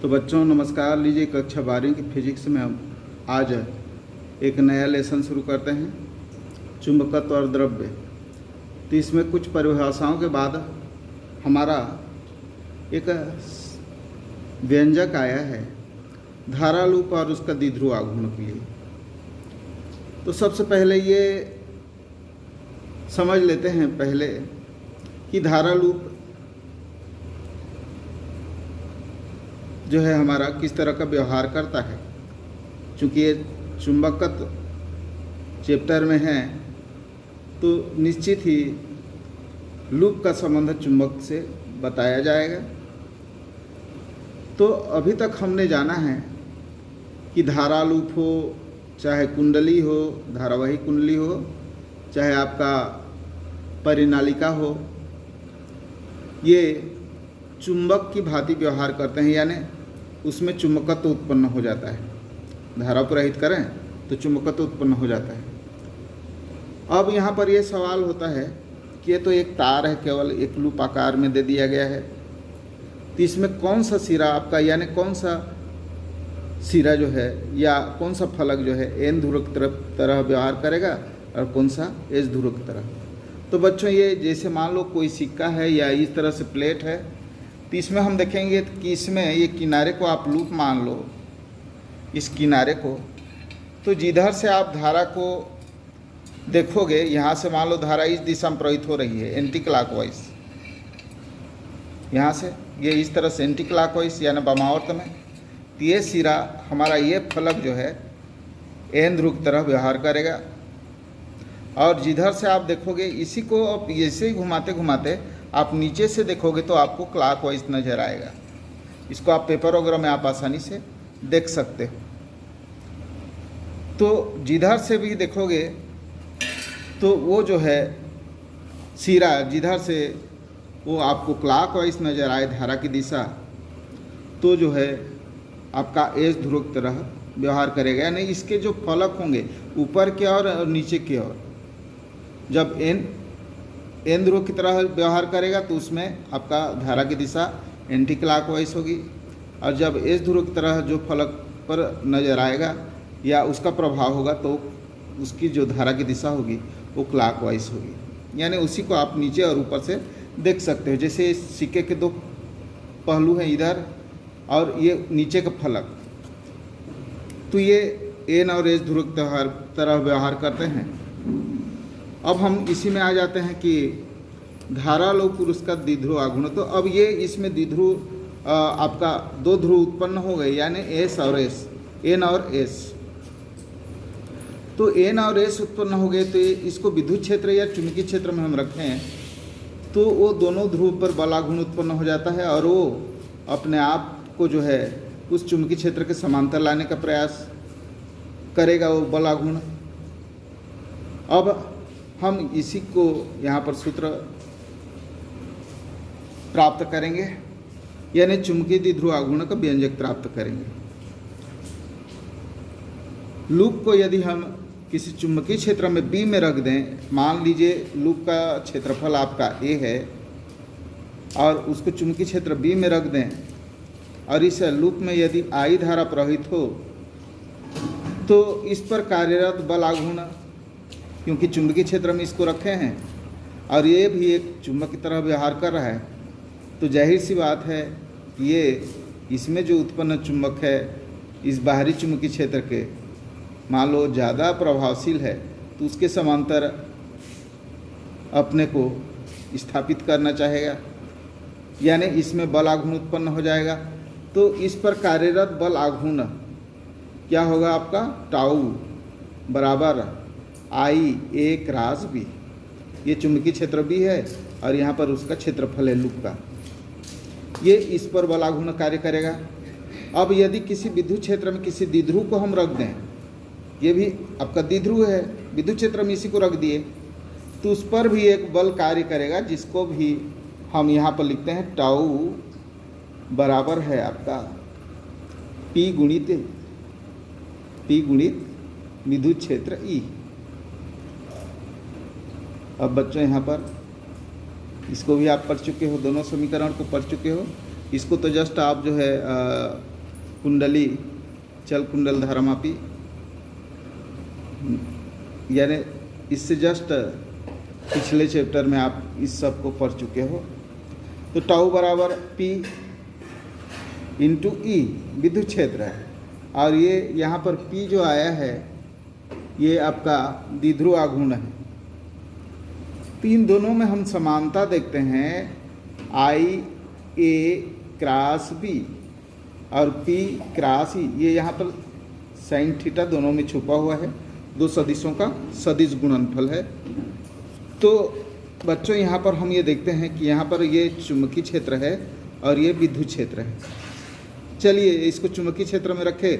तो बच्चों नमस्कार। लीजिए कक्षा 12 की फिजिक्स में हम आज एक नया लेसन शुरू करते हैं, चुंबकत्व और द्रव्य। तो इसमें कुछ परिभाषाओं के बाद हमारा एक व्यंजक आया है धारा लूप और उसका द्विध्रुव आघूर्ण के लिए। तो सबसे पहले ये समझ लेते हैं पहले कि धारा लूप जो है हमारा किस तरह का व्यवहार करता है। चूँकि ये चुंबकत्व चैप्टर में है तो निश्चित ही लूप का संबंध चुंबक से बताया जाएगा। तो अभी तक हमने जाना है कि धारा लूप हो, चाहे कुंडली हो, धारावाही कुंडली हो, चाहे आपका परिनालिका हो, ये चुंबक की भांति व्यवहार करते हैं, यानी उसमें चुंबकत्व उत्पन्न हो जाता है। धारा प्रवाहित करें तो चुंबकत्व उत्पन्न हो जाता है। अब यहाँ पर यह सवाल होता है कि ये तो एक तार है, केवल एक लूप आकार में दे दिया गया है, तो इसमें कौन सा सिरा आपका, यानी कौन सा सिरा जो है या कौन सा फलक जो है एन ध्रुव की तरह व्यवहार करेगा और कौन सा एस ध्रुव की तरह। तो बच्चों ये जैसे मान लो कोई सिक्का है या इस तरह से प्लेट है, तो इसमें हम देखेंगे कि इसमें ये किनारे को आप लूप मान लो, इस किनारे को, तो जिधर से आप धारा को देखोगे, यहाँ से मान लो धारा इस दिशा में प्रवाहित हो रही है एंटी क्लॉकवाइज, यहाँ से ये इस तरह से एंटी क्लॉकवाइज यानी वामावर्त में, तो ये सिरा हमारा ये फलक जो है एन ध्रुव की तरह व्यवहार करेगा। और जिधर से आप देखोगे इसी को आप ऐसे ही घुमाते घुमाते आप नीचे से देखोगे तो आपको क्लॉकवाइज नज़र आएगा। इसको आप पेपर वगैरह में आप आसानी से देख सकते हो। तो जिधर से भी देखोगे तो वो जो है सिरा जिधर से वो आपको क्लॉकवाइज नज़र आए धारा की दिशा, तो जो है आपका एस ध्रुव की तरह व्यवहार करेगा। यानी इसके जो फलक होंगे ऊपर की ओर और नीचे की ओर, जब एन ध्रुव की तरह व्यवहार करेगा तो उसमें आपका धारा की दिशा एंटी क्लॉकवाइज होगी, और जब एस ध्रुव की तरह जो फलक पर नज़र आएगा या उसका प्रभाव होगा तो उसकी जो धारा की दिशा होगी वो क्लॉकवाइज होगी। यानी उसी को आप नीचे और ऊपर से देख सकते हो। जैसे इस सिक्के के दो पहलू हैं, इधर और ये नीचे का फलक, तो ये एन और एस ध्रुव की तरह व्यवहार करते हैं। अब हम इसी में आ जाते हैं कि धारा लूप पुरुष का द्विध्रुव आघूर्ण। तो अब ये इसमें द्विध्रुव आपका दो ध्रुव उत्पन्न हो गए, यानी एस और एस, एन और एस। तो एन और एस उत्पन्न हो गए तो इसको विद्युत क्षेत्र या चुंबकीय क्षेत्र में हम रखें तो वो दोनों ध्रुव पर बल आघूर्ण उत्पन्न हो जाता है और वो अपने आप को जो है उस चुंबकीय क्षेत्र के समांतर लाने का प्रयास करेगा, वो बल आघूर्ण। अब हम इसी को यहाँ पर सूत्र प्राप्त करेंगे, यानी चुंबकीय द्विध्रुव आघूर्ण का व्यंजक प्राप्त करेंगे। लूप को यदि हम किसी चुंबकीय क्षेत्र में बी में रख दें, मान लीजिए लूप का क्षेत्रफल आपका ए है और उसको चुंबकीय क्षेत्र बी में रख दें, और इस लूप में यदि आई धारा प्रवाहित हो तो इस पर कार्यरत बल आघूर्ण, क्योंकि चुंबकीय क्षेत्र में इसको रखे हैं और ये भी एक चुंबक की तरह व्यवहार कर रहा है, तो जाहिर सी बात है कि ये इसमें जो उत्पन्न चुंबक है इस बाहरी चुंबकीय क्षेत्र के मान लो ज़्यादा प्रभावशील है, तो उसके समांतर अपने को स्थापित करना चाहेगा, यानी इसमें बल आघूर्ण उत्पन्न हो जाएगा। तो इस पर कार्यरत बल आघूर्ण क्या होगा आपका, टाउ बराबर आई ए क्रॉस बी। ये चुंबकीय क्षेत्र बी है और यहाँ पर उसका क्षेत्रफल है लूप का, ये इस पर बल आघूर्ण कार्य करेगा। अब यदि किसी विद्युत क्षेत्र में किसी द्विध्रुव को हम रख दें, ये भी आपका द्विध्रुव है, विद्युत क्षेत्र में इसी को रख दिए, तो उस पर भी एक बल कार्य करेगा, जिसको भी हम यहाँ पर लिखते हैं टाउ बराबर है आपका पी गुणित विद्युत क्षेत्र ई। अब बच्चों यहाँ पर इसको भी आप पढ़ चुके हो, दोनों समीकरण को पढ़ चुके हो। इसको तो जस्ट आप जो है कुंडली चल कुंडल धारामापी, यानी इससे जस्ट पिछले चैप्टर में आप इस सब को पढ़ चुके हो। तो टाउ बराबर P इंटू ई विद्युत क्षेत्र है, और ये यहाँ पर P जो आया है ये आपका द्विध्रुव आघूर्ण है। तो इन दोनों में हम समानता देखते हैं, I A क्रॉस B और P क्रॉस E, ये यहाँ पर साइन थीटा दोनों में छुपा हुआ है, दो सदिशों का सदिश गुणनफल है। तो बच्चों यहाँ पर हम ये देखते हैं कि यहाँ पर ये चुंबकीय क्षेत्र है और ये विद्युत क्षेत्र है। चलिए इसको चुंबकीय क्षेत्र में रखें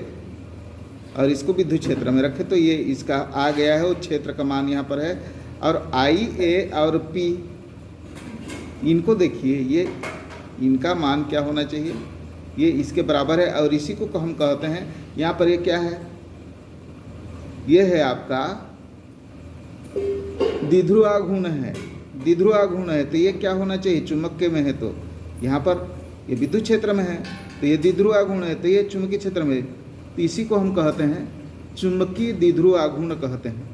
और इसको विद्युत क्षेत्र में रखें, तो ये इसका आ गया है, वो क्षेत्र का मान यहाँ पर है। और आई ए और पी, इनको देखिए, ये इनका मान क्या होना चाहिए, ये इसके बराबर है, और इसी को हम कहते हैं यहाँ पर ये क्या है, ये है आपका द्विध्रुव आघूर्ण है। द्विध्रुव आघूर्ण है तो ये क्या होना चाहिए, चुंबकीय में है तो यहाँ पर ये विद्युत क्षेत्र में है, तो ये द्विध्रुव आघूर्ण है तो ये चुंबकीय क्षेत्र में, तो इसी को हम कहते हैं चुंबकीय द्विध्रुव आघूर्ण कहते हैं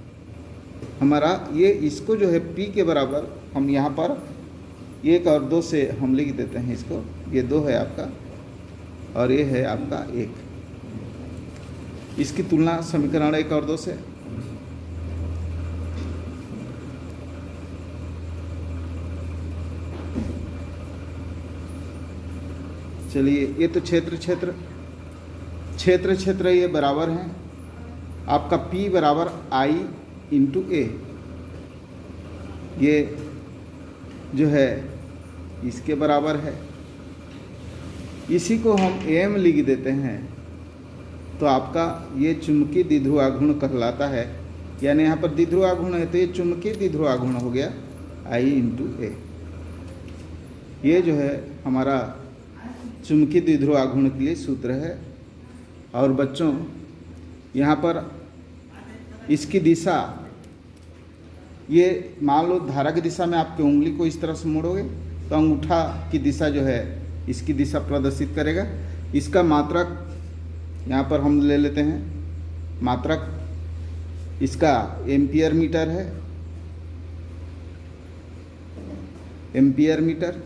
हमारा। ये इसको जो है P के बराबर हम यहाँ पर 1 और 2 से हम लिख देते हैं इसको, ये 2 है आपका और ये है आपका 1। इसकी तुलना समीकरण 1 और 2 से, चलिए ये तो क्षेत्र ये बराबर हैं आपका P बराबर I इंटू ए, ये जो है इसके बराबर है। इसी को हम AM लिख देते हैं, तो आपका ये चुंबकीय द्विध्रुव आघूर्ण कहलाता है। यानी यहाँ पर द्विध्रुव आघूर्ण है तो ये चुंबकीय द्विध्रुव आघूर्ण हो गया I इंटू ए। ये जो है हमारा चुंबकीय द्विध्रुव आघूर्ण के लिए सूत्र है। और बच्चों यहाँ पर इसकी दिशा, ये मान लो धारा की दिशा में आपकी उंगली को इस तरह से मोड़ोगे तो अंगूठा की दिशा जो है इसकी दिशा प्रदर्शित करेगा। इसका मात्रक यहाँ पर हम ले लेते हैं, मात्रक इसका एम्पियर मीटर है, एम्पियर मीटर।